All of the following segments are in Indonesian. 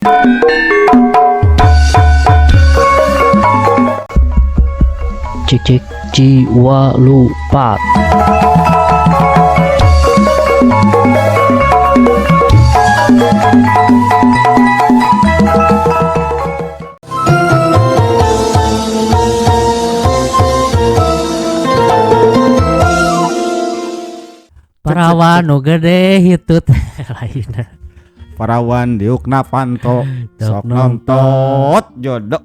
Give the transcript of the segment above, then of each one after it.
Cek cek jiwa lupa. Parawan nu gede hitut lain. Parawan diukna panto sok nontot jodoh.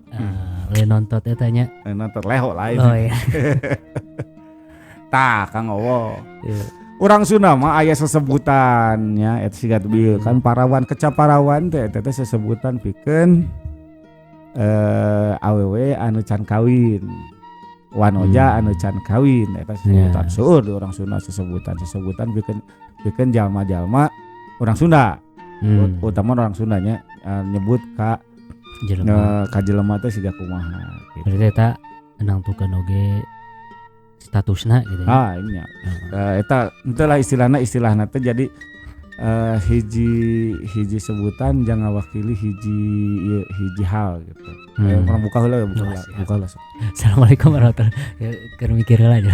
Lain nontot eta nya. Nontot leho lain. Oh iya. Tah Kang Owo. Urang Sunda mah aya sesebutannya eta siga bieu kan parawan kecaparawan teh eta sesebutan pikeun awewe anu can kawin. Wanoja anu can kawin eta sesebutan seueur di urang Sunda sesebutan pikeun jalma-jalma urang Sunda. Utama orang Sundanya nyebut ka jelema teh siga kumaha gitu. Berarti eta nangtukeun oge statusna gitu ya. Nya. Eta itulah istilahna teh jadi hiji sebutan jangan wakili hiji hal gitu. Orang buka heula buka heula. Assalamualaikum warahmatullahi wabarakatuh. Keur mikir heula aja.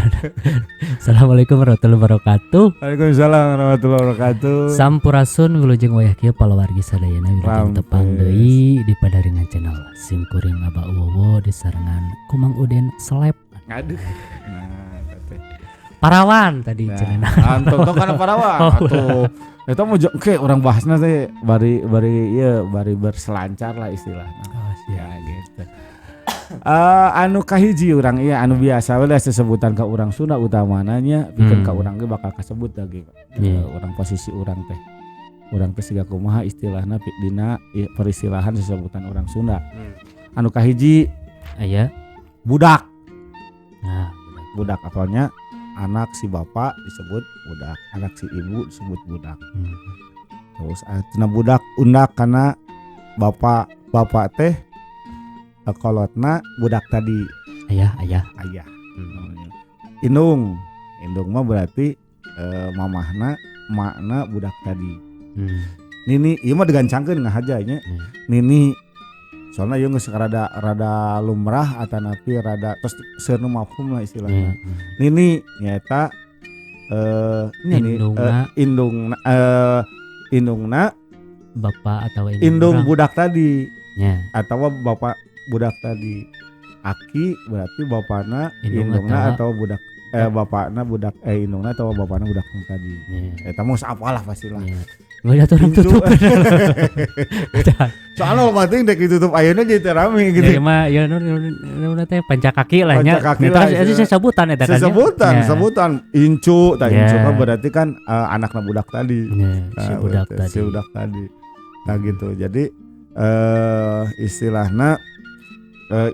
Assalamualaikum warahmatullahi wabarakatuh. Waalaikumsalam warahmatullahi wabarakatuh. Sampurasun wilujeng wayah kieu palawargi sadayana wilujeng tepang deui di Padaringan Channel. Sim kuring Aba Uwowo disarengan Kumang Uden Selep. Aduh. Parawan tadi cenah. Antok kana parawan. Atuh. Eta mah ke urang bahasna teh bari berselancar lah istilahna. Oh, ya gitu. Anu kahiji urang ieu anu biasa we sesebutan ka urang Sunda utamana nya pikeun ka urang ge bakal kasebut lagi. Urang posisi urang teh. Urang teh siga kumaha istilahna dina peristilahan sesebutan urang Sunda. Anu kahiji aya budak. Nah, budak apalnya anak si bapak disebut budak, anak si ibu disebut budak. Terus tina budak undak karena bapak teh kolotna budak tadi. Ayah. Indung mah berarti mamahna makna budak tadi. Nini ieu mah digancangkeun ngahajanya. Nini soalnya ieu geus rada lumrah atanapi rada tos seueur nu mafhum lah istilahnya. Nini nyaeta indungna bapak atau indung budak tadi. Ya. Atau bapak budak tadi. Aki berarti bapana indungna atau budak bapakna budak indungna atau bapakna budak tadi. Eta mah apalah pastilah. Udah tuh orang tutup. Soalnya lo penting dek ditutup ayeuna jadi rame gitu. Ya mah ya nu teh pancakaki lah nya. Itu sebutan eta kan. Sebutan incu, incu kan berarti kan anakna budak tadi. Si budak tadi. Nah gitu. Jadi istilahna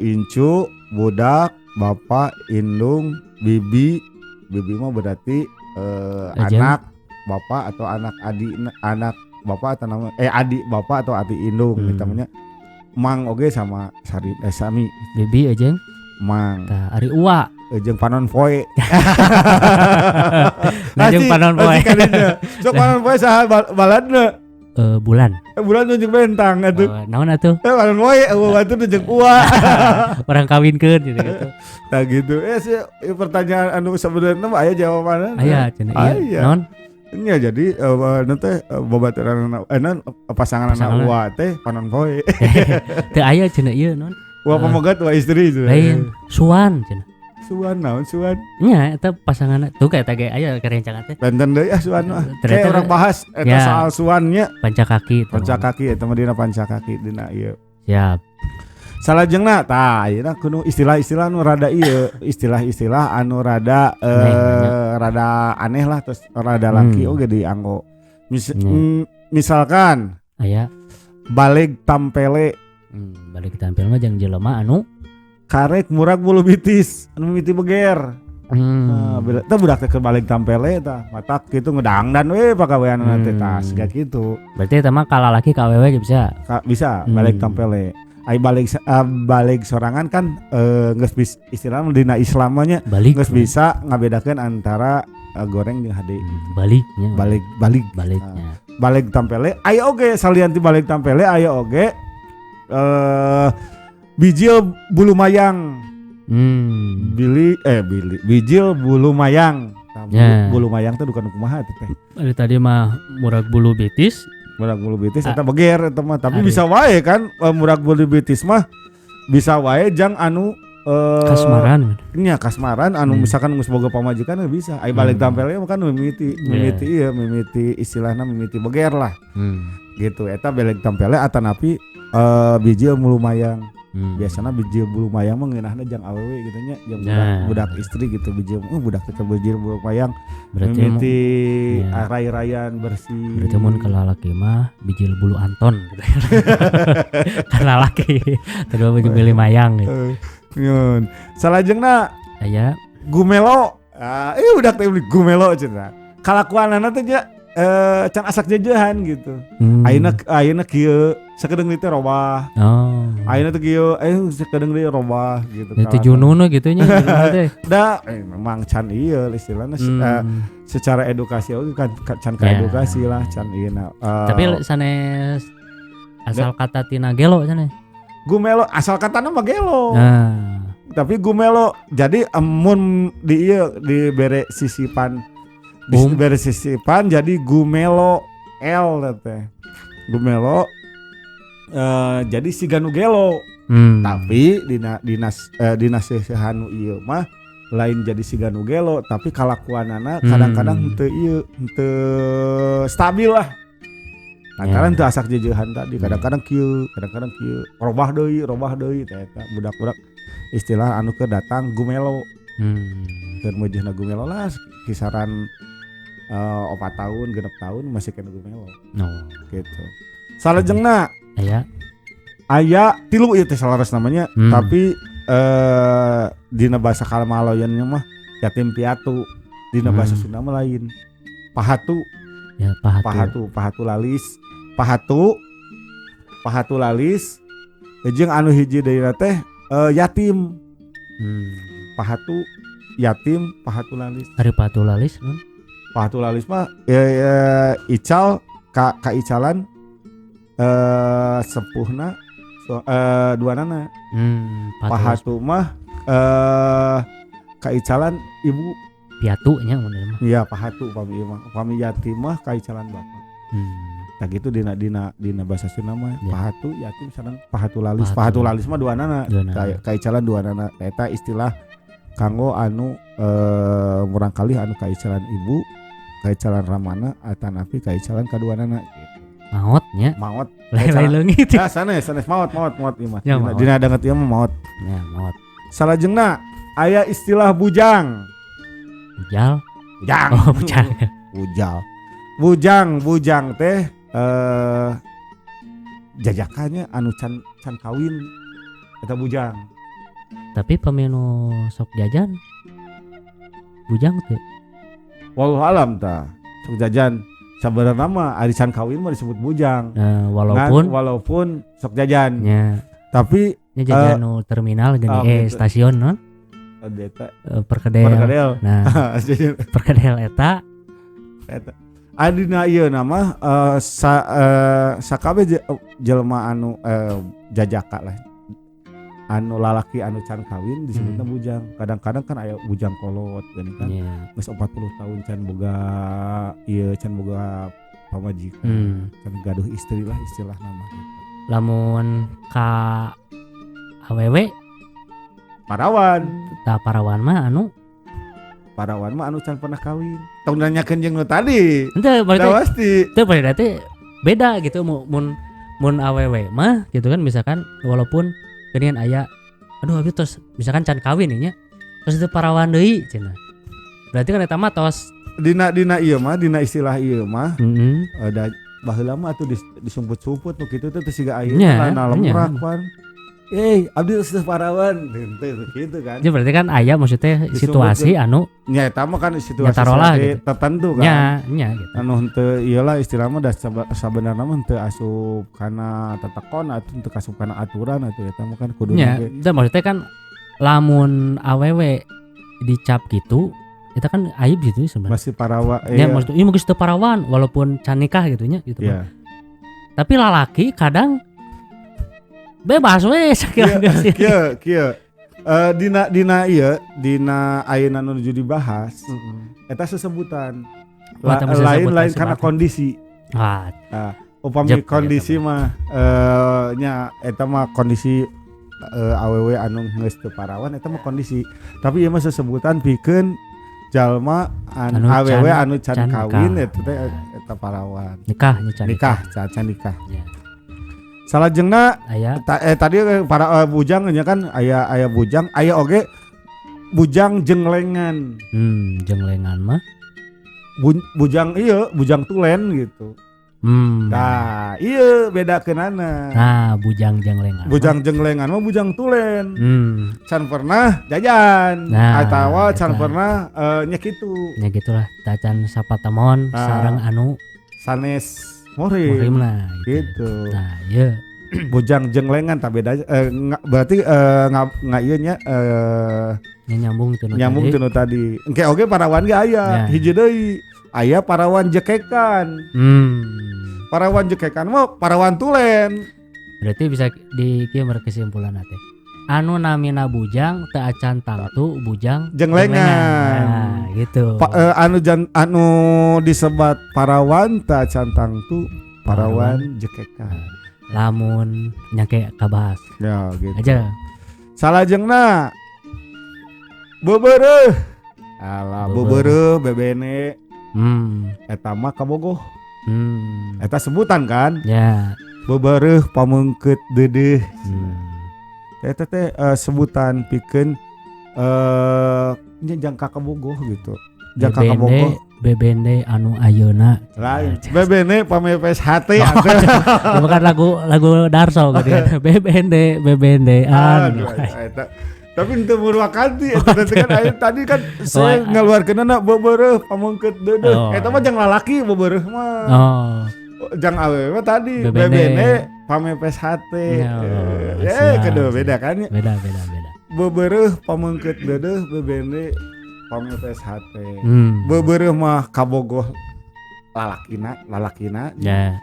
incu, budak, bapak, indung, bibi mah berarti anak bapak atau anak bapak atau nama adik bapak atau adik indung namanya mang oge sama sami bibi aja mang tah ari uwa jeung panon poe jeung panon poe sok panon poe saha baladna bulan jeung bentang atuh naon atuh panon poe atuh jeung uwa orang kawinkeun gitu. Nah gitu pertanyaan anu sebenarnya aya jawabanna aya cenah ieu naon. Ya jadi nanti babaturan pasangan anak uwa teh panon poe. Teu aya cenah ieu non. Uwa pamogat uwa istri itu. Lain suan cenah. Suan naon suan? Nya eta pasangan tuh kayak tage aya kerencangan teh. Benten deui suan mah. Kayak orang bahas eta soal suannya pancakaki eta mah dina pancakaki dina ieu. Siap. Salajengna tah ayeuna kudu istilah-istilah anu rada ieu, istilah-istilah anu rada rada aneh lah terus rada laki oge dianggo. Misalkan aya balik tampele. Balik tampele mah jeung jelema anu karek murag bulu bitis, anu mimiti beger. Tah budak teh balik tampele tah, matak kitu ngedangdan we pagawean nanti tah siga kitu. Berarti eta mah kalalaki ka awewe bisa. Bisa balik tampele. Ai balik sorangan kan geus istilahna dina Islamnya geus bisa ngabedakeun antara goreng jeung hade baliknya baliknya balik tampele aya oge salian ti balik tampele aya oge bijil bulu mayang bijil bulu mayang bulu mayang teh dukan kumaha teh tadi mah murag bulu betis eta beger eta mah tapi bisa wae kan murag bulu betis mah bisa wae jang anu kasmaran anu misalkan geus boga pamajikan bisa ai balik tampelnya kan mimiti istilahna mimiti beger lah gitu eta balik tampelnya atanapi bijil bulu mayang biasana bijil bulu mayang mah ngeunahna jang awewe gitu nya jang budak istri gitu bijil budak teh bijil bulu mayang mimiti rai-rayan bersih berarti mun ka lalaki mah bijil bulu Anton gitu karena laki terus bijil mayang gitu nyun salajengna aya gumelo budak teh gumelo cenah kalakuanana teh can asak jajahan gitu ayeuna kieu sakedeung teh robah ayeuna teh kieu sakedeung deui robah gitu itu jununa gitu nya da memang can ieu istilahna secara edukasi oge kan can ka edukasi lah can ieu tapi sanes asal kata tina gelo cenah gumelo asal katana mah gelo tapi gumelo jadi amun di ieu dibere sisipan dibere sisipan jadi gumelo L teh gumelo jadi siga nu gelo tapi dina sehanu ieu mah lain jadi siga nu gelo tapi kalakuanana kadang-kadang henteu stabil lah lantaran teu asak jejehan tadi kadang-kadang kieu robah deui teh eta budak-budak istilah anu keur datang gumelo keur meujeuhna gumelo lah kisaran 4 tahun 6 tahun masih kena gumelo gitu salajengna aya 3 ieu teh salaras namanya tapi dina bahasa Kalamaloyannya mah yatim piatu dina bahasa Sunda mah lain pahatu pahatu lalis jeung anu hiji deuna teh yatim pahatu yatim pahatu lalis ari pahatu lalis pahatu lalis mah ical ka icalan sepuhna duanana pahatu mah ka icalan ibu piatu nya mun mah iya pahatu pami yatim mah ka icalan bapak tak gitu dina bahasa Sunda mah pahatu yatim sareng pahatu lalis mah duanana ka icalan duanana eta istilah kanggo anu murangkalih anu ka icalan ibu ka icalan ramana atanapi ka icalan kaduanana gitu maotnya maot lain leungit ya sanes maot ieu mah dina danget ieu mah maot ya maot salajengna aya istilah bujang bujang teh jajakannya anu can kawin eta bujang tapi pamenu sok jajan bujang teh wallahu alam tah sok jajan sabenerna mah ari can kawin mah disebut bujang walaupun sok jajan ya tapi jajan nu terminal gini gitu. Stasiun non perkedel nah perkedel eta adina ieu nama sakabe jelema anu jajaka lah anu lalaki anu can kawin disebutna bujang kadang-kadang kan aya bujang kolot gini kan geus 40 tahun can boga pamajikan can gaduh istri lah istilah nama lamun ka awewe parawan mah anu can pernah kawin tong nanyakeun jeung nu tadi henteu pasti teu berarti beda gitu mun awewe mah gitu kan misalkan walaupun geuningan aya aduh abi tos misalkan can kawin nya terus itu parawan deui cenah berarti kan eta mah tos dina ieu mah dina istilah ieu mah ada baheula mah atuh disumput-sumput nu kitu teh siga ayeuna lemrak pan abdi geus parawan gitu kan. Jadi berarti kan aya maksudnya situasi anu nya eta mah kan situasi gitu. Tertentu kan. Nya gitu. Anu henteu iyalah istilah mah da sabenerna mah henteu asup kana tetekon atau henteu asup kana aturan atuh eta mah kan kudu nya. Da maksudnya kan lamun awewe dicap gitu Itu kan aib gitu sebenarnya. Masih parawa. Ya maksud iya mungkin teu parawan walaupun can nikah gitu nya gitu. Iya. Tapi lalaki kadang bebas we sakieu sih. Kieu. Dina ayeuna nuju dibahas. Eta sesebutan. Lain karena kondisi. Ah, Upami kondisi mah nya eta mah kondisi awewe anu geus teu parawan eta mah kondisi. Tapi ieu mah sesebutan pikeun jalma awewe anu can kawin eta teh eta parawan. Nikah nya can Nikah, can nikah. Ya. Salajengna Aya tadi para bujang nya kan aya bujang, aya oge bujang jenglengan. Jenglengan mah Bujang bujang tulen gitu. Nah, iya beda kenana. Nah, bujang jenglengan. Bujang jenglengan mah bujang tulen. Can pernah jajan. Nah, atawa can pernah nya kitu. Ya gitulah, tacan sapatamon sareng anu sanes murim lah gitu. Nah, iya. Bujang jenglengan tak beda berarti nggak ieu nya nyambung tunu tadi. Engke oge parawan ge aya. Hiji deui aya parawan jekekan. Parawan jekekan mah parawan tulen. Berarti bisa dikieu kesimpulan teh. Anu namina bujang teu acan tangtu bujang jenglengan. Nah, gitu. Anu disebat parawan teu acan tangtu parawan jekekan. Lamun nyake kabahas. Ya gitu. Aja. Salajengna bebereuh. Alah bebereuh bebene. Eta mah kabogoh. Eta sebutan kan? Ya. Bebereuh pamengkeut deudeuh. Eta teh sebutan pikeun nya jangka kabogoh gitu. Jangka kabogoh. Bebende anu ayeuna. Lain. Bebene pamepes hati atuh. Ya bukan lagu Darso gitu kan. Bebende anu. Tapi ente murwakanti tadi kan saya ngaluarkeun anak bebereuh pamengkeut deudeuh. Eta mah jang lalaki bebereuh mah. Jang awewe mah tadi bebene pamepes hate. Kedua beda kan ya? Beda. Bebereuh pamengkeut deudeuh bebene pamepes hate. Bebereuh mah kabogoh lalakina. Ya.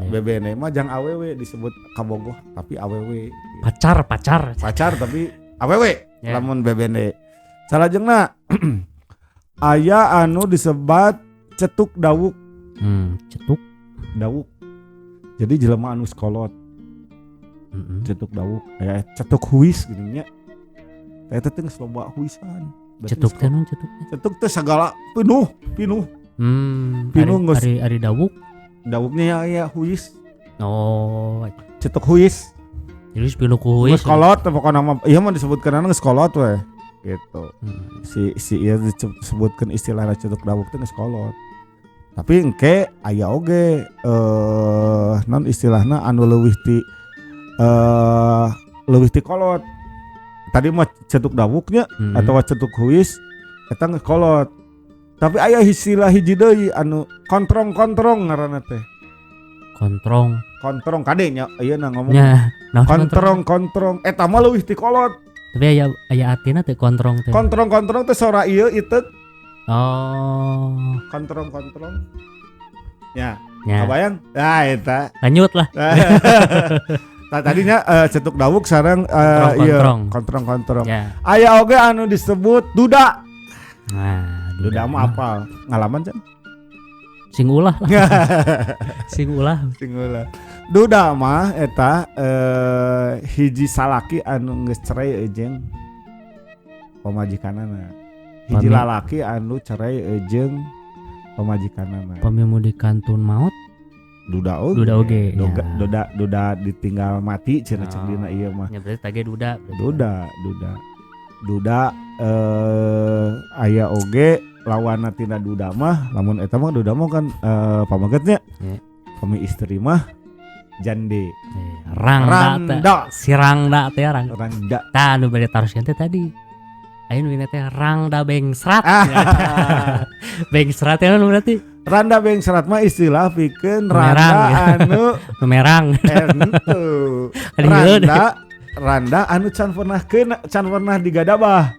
Bebene mah jang awewe disebut kabogoh tapi awewe. Pacar tapi awewe lamun bebene. Salajengna aya anu disebat cetuk dawuk. Cetuk dawuk. Jadi jelema anu sekolot. Cetuk dawuk aya cetuk huis gitu nya. Eta teh geus loba huisan. Cetuk teh non cetuknya. Cetuk teh sagala pinuh. Pinuh geus ari dawuk. Dawuknya aya huis. Oh, cetuk huis. Jadi pinuh ku huis. Sekolot pokona mah ieu mah disebutkeun anu sekolot we. Gitu. Si ieu disebutkeun istilahna cetuk dawuk teh geus kolot. Tapi engke aya oge non istilahna anu leuwih ti kolot. Tadi mah cetuk dawuknya atau cetuk huis eta geus kolot. Tapi aya istilah hiji deui anu kontrong ngaranna teh. Kontrong kadenya ayeuna ngomong. Nya, kontrong eta mah leuwih ti kolot. Tapi aya artina teh kontrong teh. Kontrong teh sora ieu iteuk. Oh. Kontrong. Ya. Kabayang? Ah eta. Lanjut lah. Tadinya cetuk dawuk sareng kontrong. Ya. Aya oge anu disebut duda. Nah, duda mah apal. Ngalaman can? Sing ulah lah. Sing ulah. Duda mah eta hiji salaki anu geus cerai jeung pamajikanana. Hiji lalaki anu cerai jeung pamajikanana. Pamimudi kantun maut. Duda oge. Duda ditinggal mati cenah cek dina ieu mah. Ya berarti tage duda. Duda aya oge lawanna tina duda mah lamun eta mah duda mah kan pamagetnya. Pami istri mah jande. Rangda. Si Rangda teh Rangda. Tah anu bade taroskeun teh tadi. Ayeuna wina teh Rangda bengsrat. Bengsrat teh anu berarti Randa bengsrat mah istilah pikeun randa anu merang. Ente. Randa randa anu can pernah digadabah.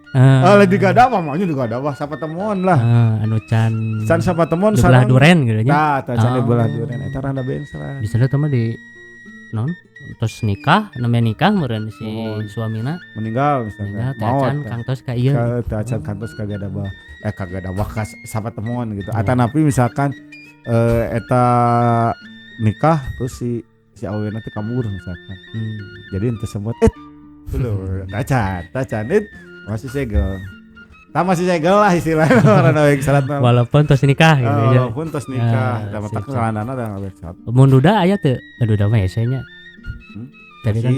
Digadabah maunya digadabah sapatemuan lah. Anu can sapatemuan belah duren gitu Tah, nya. can belah duren eta randa bensra. Bisa teh mah di non terus nikah namanya nikah meureun si suamina meninggal misalnya. Teh acan kangtos ka ieu. Teh acan kangtos ka gadabah. Kagadabah ka sapatemuan gitu. Atanapi misalkan eta nikah terus si awena teh kabur misalkan. Jadi ente sempat tacan masih segel. Masih segel lah istilahnya orang yang salat. Walaupun tos nikah gitu ya. Walaupun tos nikah, da mata kelanana da ngabecot. Mun duda aya teu? Duda mah esenya. Tadi kan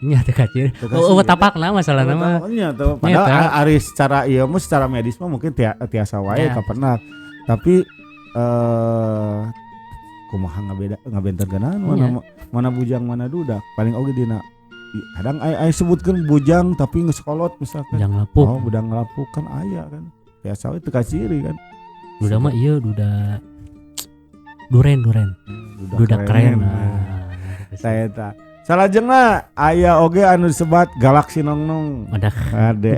nya teu kacir. Tapakna masalahna mah. Nya teu. Padahal ari secara ieu mah secara medis mah mungkin tiasa wae kapenat. Tapi kumaha ngabenterkeunana mana bujang mana duda paling oge dina kadang ai sebutkeun bujang tapi geus kolot misalkan bujang lapuk budang lapuk kan aya kan biasa we teu kaciri kan duda mah ieu duda duren duda keren saya eta salajengna aya oge anu disebat galaksi nongnong ade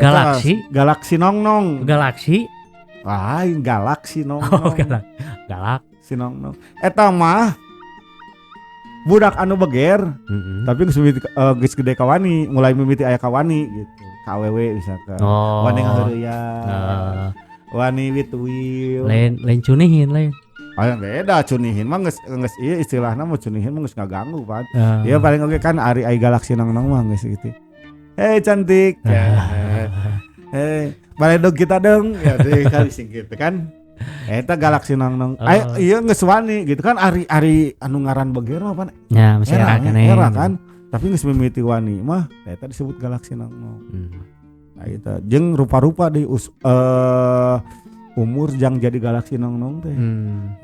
galaksi nongnong galaksi lain galaksi nongnong galak sinong eta mah budak anu beger tapi geus gede kawani mulai mimiti aya kawani gitu kawewe misalkan wani ngaheureuyan wani wituil lain cunihin lain beda cunihin mah geus ieu istilahna mah cunihin mah geus ngaganggu pan ieu paling oge kan ari ai galaksi nong-nong mah geus gitu hei cantik hei baledog kita dong ya teh kali sing gitu kan eta galaksi nong-nong ieu geus wani gitu kan ari anu ngaran beger mah pan nya masih era kan tapi geus mimiti wani mah eta disebut galaksi nong-nong. Nah eta jeung rupa-rupa di umur jang jadi galaksi nong-nong teh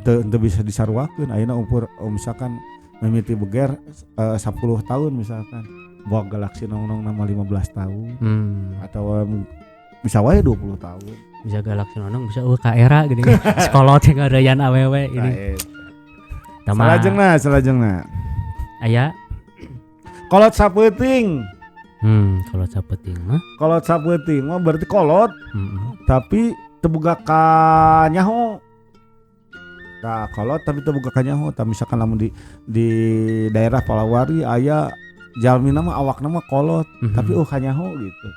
teu bisa disaruakeun ayeuna umur misalkan mimiti beger 10 tahun misalkan bawa galaksi nong-nong nama 15 tahun atau bisa wae 20 tahun bisa galaksi nonong bisa ka era gini sekolot yang ada yan awewe ini salajengna aya kolot sapeuting kolot sapeuting mah berarti kolot tapi teu boga ka nyaho kolot tapi teu boga ka nyaho tah misalkan lamun di daerah Palawari aya jalmina mah awakna mah kolot tapi ka nyaho gitu.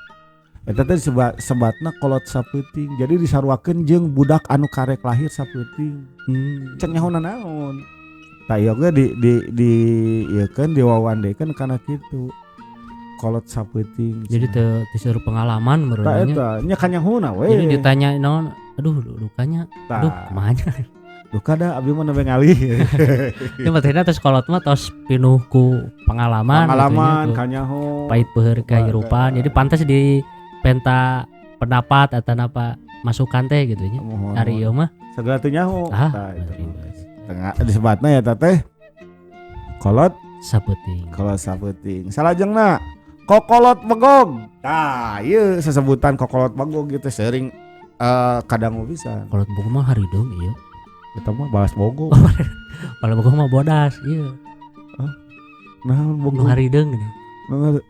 Eta teh sebatna kolot sapeuting. Jadi disaruakeun jeung budak anu karek lahir sapeuting. Cek nyahona naon. Tah ieu ge di ieu kan diwawandekeun kana kitu. Kolot sapeuting. Jadi teu disuruh pengalaman meureun nya. Tah eta nya ka nyahouna we. Jadi ditanya naon? Aduh dukanya. Aduh kumaha. Duka da abdi mah nembe ngalih. Ieu mah tehna tos kolot mah tos pinuh ku pengalaman ka nyaho. Pait peuheur kahirupan. Jadi pantas di penta pendapat atau apa masukan teh gitu nya ari ieu mah segala teu nyaho tengah disebutna ya teh kolot sapeuting salajengna kokolot begog ieu sesebutan kokolot begog gitu sering kadang bisa kolot begog mah haridung ieu eta mah balas bogog kalau begog mah bodas ieu naon bogog haridung gini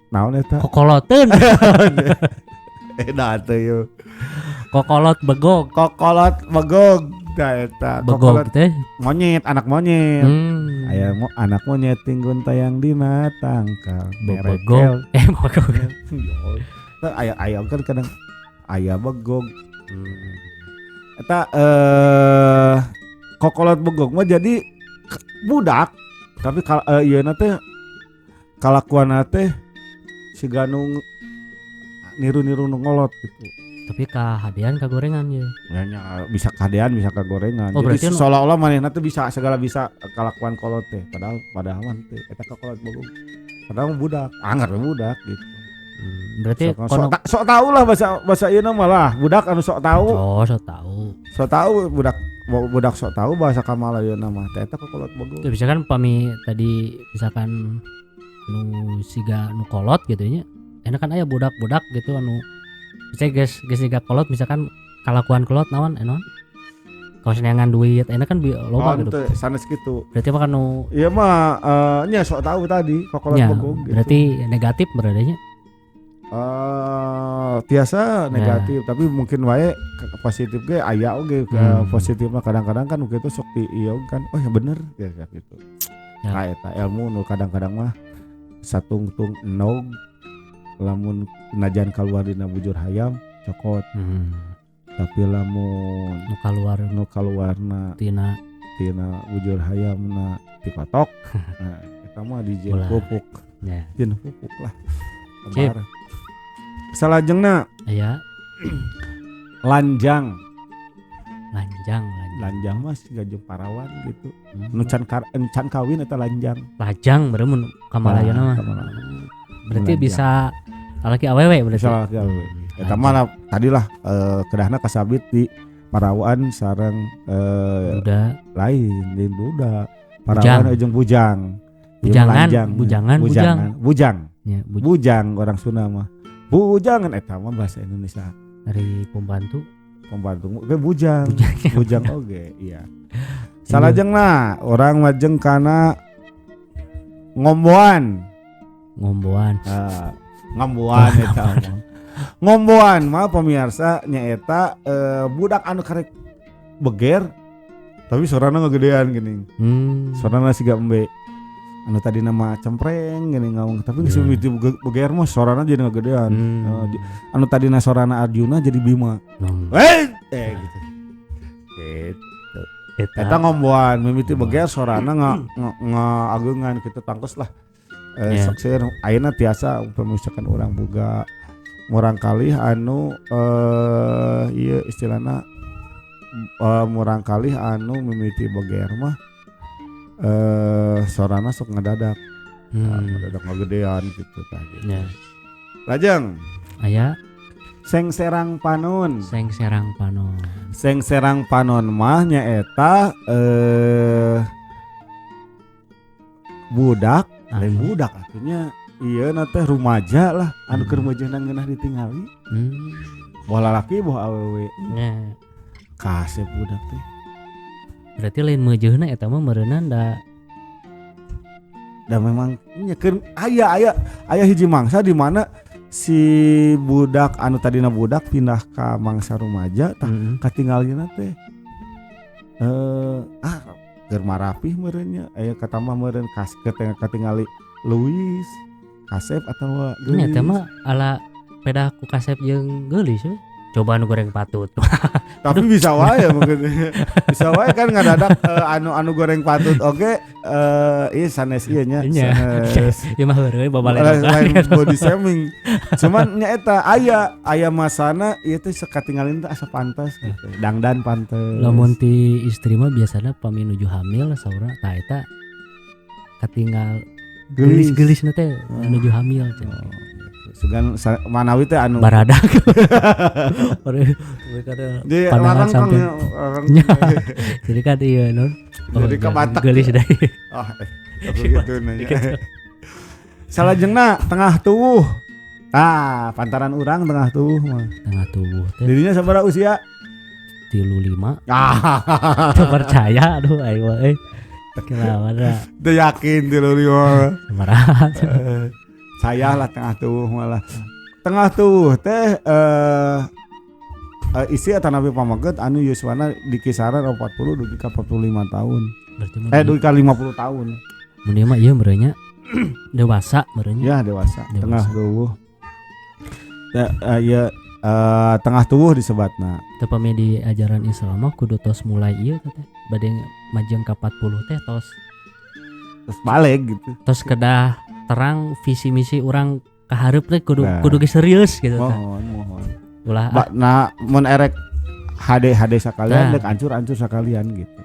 naon eta kokoloteun eda teh yo kokolot begog da eta begog teh monyet anak monyet aya anak monyet tinggun tayang dina tangkal begog begog aya kan kadang aya begog eta kokolot begog mah jadi budak tapi ieu na teh kalakuanna teh siga nu niru-niru ngolot gitu. Tapi kahadean kagorengan ya. Ya bisa kahadean bisa kagorengan. Jadi seolah-olah manehna teh bisa segala bisa kelakuan kolot teh padahal teh eta ka kolot bogog. Padahal budak, anggar budak gitu. Berarti sok tahu lah bahasa ieu mah lah, budak anu sok tahu. Oh, sok tahu. Sok tahu budak sok tahu bahasa kamalayeuna mah teh eta ka kolot bogog. Itu bisa kan pami tadi misalkan nu siga nu kolot gitu nya. Enak kan aya budak-budak gitu anu bisa guys siga kolot misalkan kalakuan kolot naon enon Kaos neangan duit enak kan loba gitu. teu sanes kitu. Berarti apa kan nu Ieu mah nya sok tahu tadi kokolot nya, bogog gitu. berarti negatif beradanya. Tiasa negatif tapi mungkin wae positif ge aya oge positif mah kadang-kadang kan kitu sok di ieu kan oh ya bener ya gitu. Ya. Nah eta ilmu nu kadang-kadang mah satungtung enog lamun najan kaluar dina bujur hayam cokot. Tapi lamun nu kaluarna tina bujur hayamna dipatok. Nah eta mah dijieun pupuk. Ya. Jieun pupuk lah. Cip. Salajengna Aya lanjang mah siga jeung parawan gitu. Nu can kawin eta lanjang. Lajang baru mun kamalayana mah. Berarti bisa laki awewe berarti. Bisa laki awewe. Eta mah tadilah kedahna kasabit di parawan sareng Budak lain di budak. Parawan jeung bujang. Bujang. Ya, Bujang orang Sunda mah. Bujangan eta mah bahasa Indonesia. Dari pembantu Ke bujang oge iya. Salajengna orang majeng kana ngomboan eta mah. Ngomboan mah pemirsa nyaeta budak anu karek beger tapi sorana ngagedean gini. Sorana siga embe. Anu tadi nama cempreng gini ngomong tapi geus mimiti beger mah sorana jadi ngagedean. Anu tadi sorana Arjuna jadi Bima. Gitu. Eta ngomboan mimiti beger sorana ngaageungan kitu tangkos lah. Sakseur ayeuna tiasa pemisakan urang boga murang kalih anu ieu istilahna murang kalih anu mimiti beger mah sorana sok ngadadak. Ngadadak ngagedean gitu tadi. Ya. Lajeng aya Seng Serang Panon mah nyaeta budak, lain budak artinya ieu na teh rumaja lah anu keur meujeuhna ngeunah ditingali. Boh lalaki boh awewe. Nya. Kasep budak teh. Berarti lain meujeuhna eta mah meureunna da memang nyekeun aya hiji mangsa di mana si budak anu tadina budak pindah ka mangsa rumaja tah katinggalina teh keur marapih meureunnya aya kata mah meureun katingali Luis Kasep atawa Geulis. Nya teh mah ala pedah ku Kasep jeung Geulis we. Coba anu goreng patut. Tapi bisa wae mungkin. Bisa wae kan ngadadak anu goreng patut oge ieu sanes ieu nya. Ieu mah heureui babalen lain body shaming. Cuman nya eta aya masana ieu teh sakatinggalin teh asa pantes gitu. Dangdan pantes. Lamun ti istri mah biasana pami nuju hamil saura tah eta katinggal gelis-gelisna teh nuju hamil cenah. Sugan manawi teh anu baradak. Di larang sampai. Jadi kan ieu non. Jadi kabatak. Gelis deui. Gitu nanya. Salajengna tengah tubuh. Pantaran urang tengah tubuh mah. Tengah tubuh teh. Dirinya sabaraha usia? 35. Teu percaya aduh aing mah Kelawan lah. Teu yakin 35. Sabaraha. Saya lah tengah tubuh malah. Tengah tubuh teh isi atau nabi pamaget anu yuswana di kisaran 40 dugi ka 45 tahun. Berarti dugi ka 50 tahun. Mun ieu mah ieu merenya dewasa merenya. Ya dewasa. Tengah tubuh. Ya tengah tubuh disebatna. Teu pami di ajaran Islam mah kudu tos mulai ieu teh. Bade majeng ka 40 teh tos balik gitu. Tos kedah terang visi misi orang kaharep teh kudu serius gitu tah. Mohon. Ulah mun erek HD sakalian dek ancur sakalian gitu.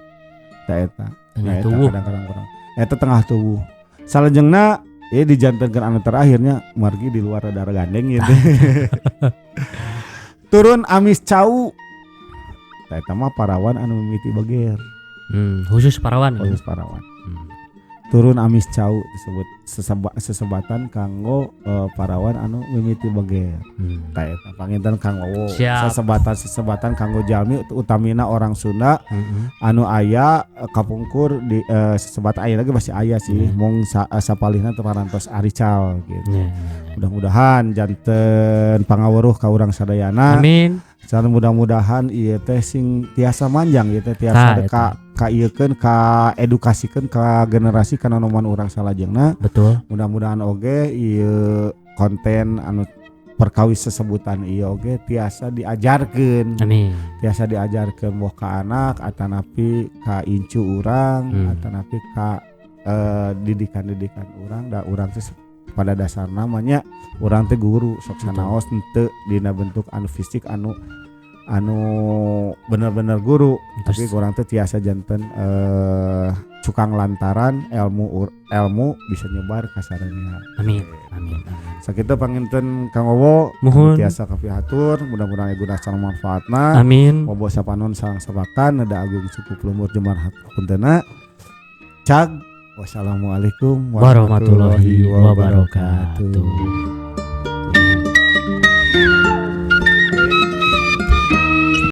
Eta tengah tubuh. Kadang-kadang eta tengah tubuh. Salajengna dijantenkeun anu terakhirnya margi di luar darah gandeng gitu. Turun amis cau. Eta mah parawan anu mimiti beger. Khusus parawan. turun amis cau disebut sesebatan kanggo parawan anu mimiti bager. Tah eta panginten Kang Wowo. Siap. Sesebatan kanggo jalmi utamina orang Sunda anu aya kapungkur di sesebat aya lagi masih aya sih mung sapalihna teu parantos arical gitu. Mudah-mudahan janten pangaweuruh ka urang sadayana. Amin. Sareng mudah-mudahan ieu teh sing tiasa manjang ieu teh tiasa ka ieukeun ka edukasikeun ka generasi kana noman urang salajengna. Betul. Mudah-mudahan oge ieu konten anu perkawis sesebutan ieu oge tiasa diajarkeun. Amin. Tiasa diajarkeun boh ka anak atanapi ka incu urang atanapi ka didikan-didikan urang da urang teh pada dasar namanya urang teh guru sok sanaos henteu dina bentuk anu fisik anu bener-bener guru. Tapi urang teh tiasa janten cukang lantaran ilmu bisa nyebar ka sarenya. Amin. Sakitu panginten Kang Wowo tiasa kapihatur mudah-mudahan guna sareng manfaatna. Amin. Bobo sapanon sareng sabakan nada agung cukup lumur jemar hapuntenna. Cag wassalamualaikum warahmatullahi wabarakatuh.